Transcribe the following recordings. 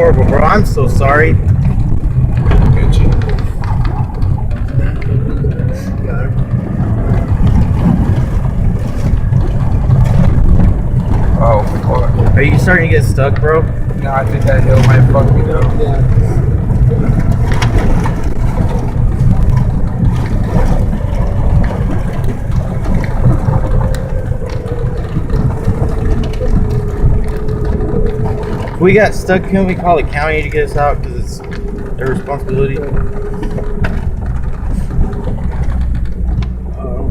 horrible, bro. I'm so sorry. Oh, fuck. Are you starting to get stuck, bro? No, I think that hill might fuck me though. Yeah. If we got stuck, can we call the county to get us out? Because it's their responsibility. Don't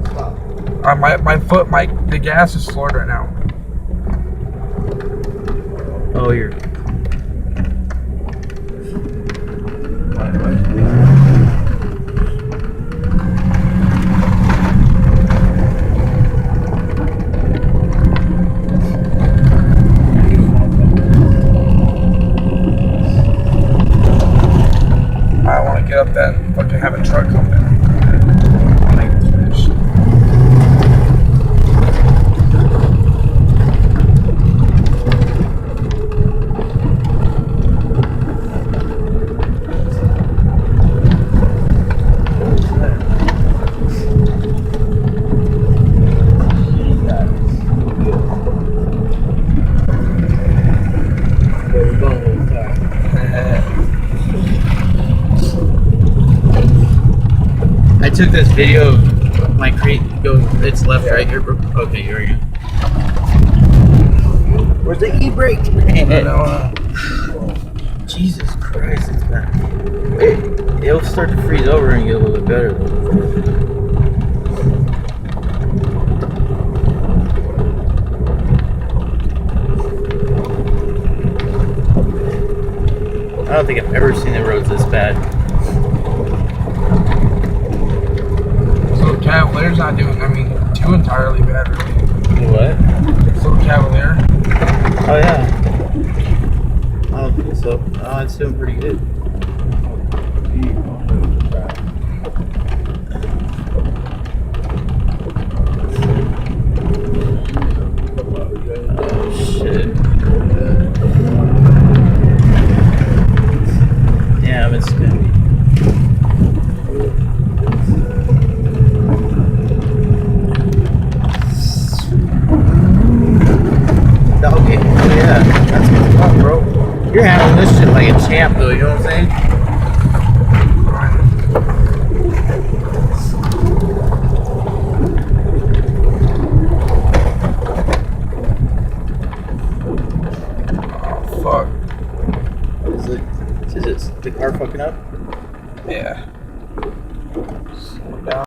stop. The gas is floored right now. Oh, you're. I want to get up that and fucking have a truck come down. Like, finish. I took this video of my creek. Go, it's left, right here, bro. Okay, here we go. Where's the e-brake? Jesus Christ, it's bad. It'll start to freeze over and get a little bit better. I don't think I've ever seen the roads this bad. So Cavalier's not doing, too entirely bad, really. What? So Cavalier. Oh, yeah. I don't think so. Oh, it's doing pretty good. Oh, shit. Yeah, it's good. Okay, oh yeah, that's what's up, bro. You're handling this shit like a champ, though, you know what I'm saying? Oh, fuck. Is it the car fucking up? Yeah. Slow down.